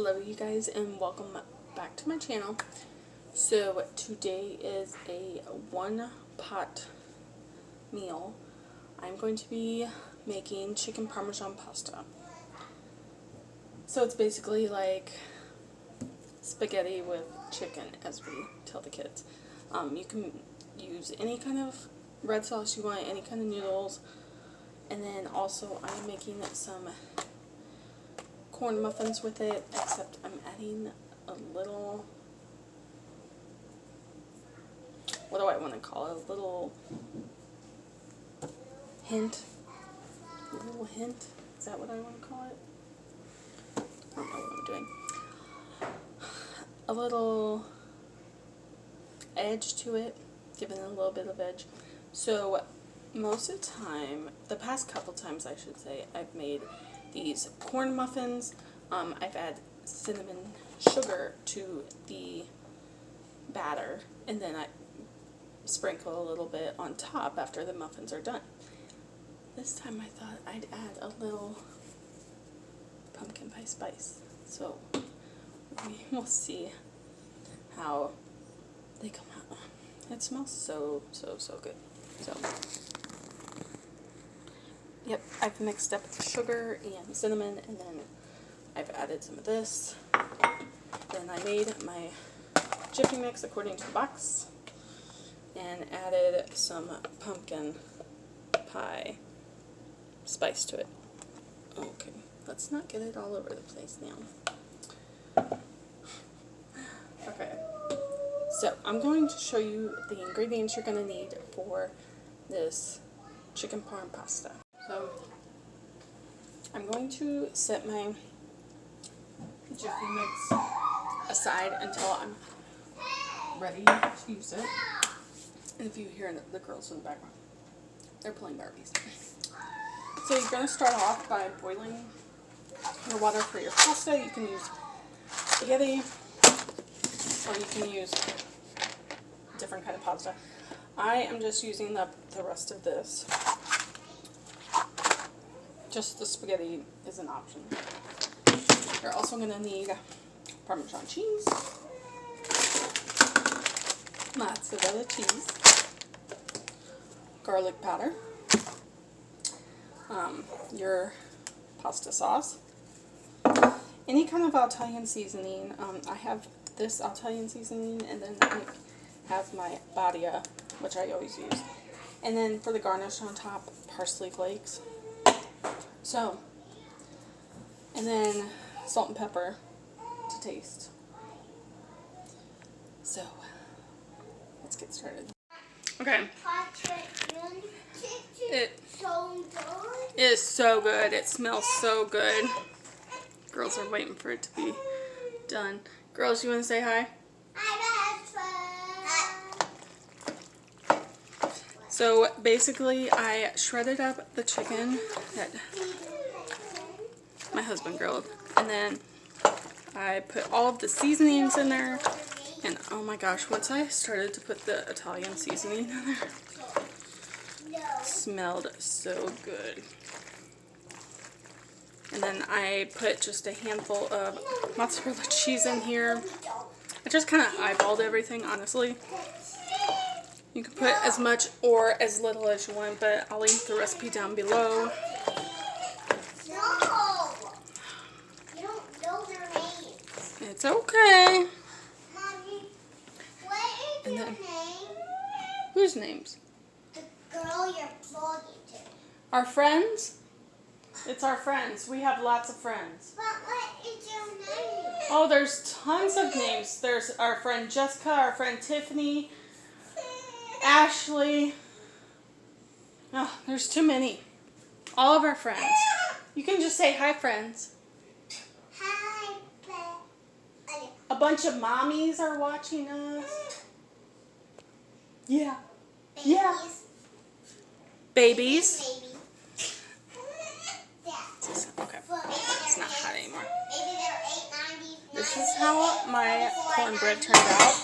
Hello you guys and welcome back to my channel. So today is a one pot meal. I'm going to be making chicken Parmesan pasta. So it's basically like spaghetti with chicken, as we tell the kids. You can use any kind of red sauce you want, any kind of noodles. And then also I'm making some corn muffins with it, except I'm adding a little, what do I want to call it, a little hint, is that what I want to call it? I don't know what I'm doing. A little edge to it, giving it a little bit of edge. So most of the time, the past couple times I should say, I've made these corn muffins. I've added cinnamon sugar to the batter, and then I sprinkle a little bit on top after the muffins are done. This time I thought I'd add a little pumpkin pie spice. So we will see how they come out. It smells so good. So yep, I've mixed up the sugar and cinnamon, and then I've added some of this. Then I made my Jiffy mix according to the box and added some pumpkin pie spice to it. Okay, let's not get it all over the place now. Okay, so I'm going to show you the ingredients you're going to need for this chicken parm pasta. So I'm going to set my Jiffy mix aside until I'm ready to use it. And if you hear the girls in the background, they're playing Barbies. So you're going to start off by boiling your water for your pasta. You can use spaghetti, or you can use a different kind of pasta. I am just using the rest of this. Just the spaghetti is an option. You're also going to need Parmesan cheese, mozzarella cheese, garlic powder, your pasta sauce, any kind of Italian seasoning. I have this Italian seasoning, and then I have my Badia, which I always use. And then for the garnish on top, parsley flakes. So, and then salt and pepper to taste. So, let's get started. Okay. It is so good. It smells so good. Girls are waiting for it to be done. Girls, you want to say hi? So basically, I shredded up the chicken that my husband grilled, and then I put all of the seasonings in there, and oh my gosh, once I started to put the Italian seasoning in there, it smelled so good. And then I put just a handful of mozzarella cheese in here. I just kind of eyeballed everything, honestly. You can put as much or as little as you want, but I'll link the recipe down below. No! You don't know their names. It's okay. Mommy, what is your name? Whose names? The girl you're talking to. Our friends? It's our friends. We have lots of friends. But what is your name? Oh, there's tons of names. There's our friend Jessica, our friend Tiffany, Ashley. Oh, there's too many. All of our friends. You can just say hi, friends. Hi, A bunch of mommies are watching us. Yeah. babies. Yeah. Babies. Baby. Okay. It's not hot anymore. Maybe they're 890. This is how my cornbread turned out.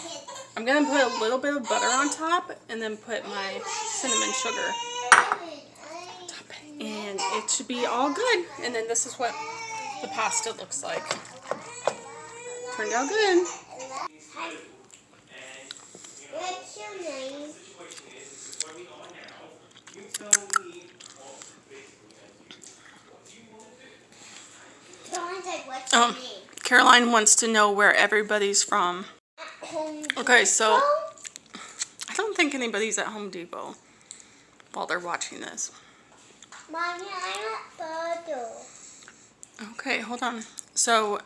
I'm going to put a little bit of butter on top, and then put my cinnamon sugar on top. And it should be all good. And then this is what the pasta looks like. Turned out good. What's your name? Someone said, what's your name? Caroline wants to know where everybody's from. Okay, so I don't think anybody's at Home Depot while they're watching this. Mommy, I'm at photo. Okay, hold on. So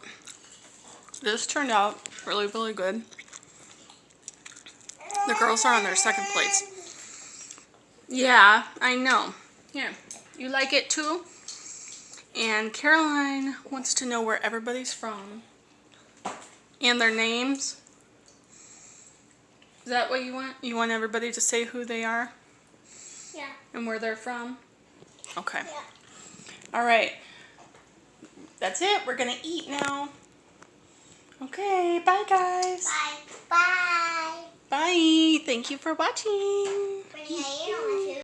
this turned out really, really good. The girls are on their second place. Yeah, I know. Here, you like it too? And Caroline wants to know where everybody's from and their names. Is that what you want? You want everybody to say who they are? Yeah. And where they're from? Okay. Yeah. All right. That's it. We're going to eat now. Okay. Bye, guys. Bye. Bye. Bye. Thank you for watching. Brittany, you don't want to.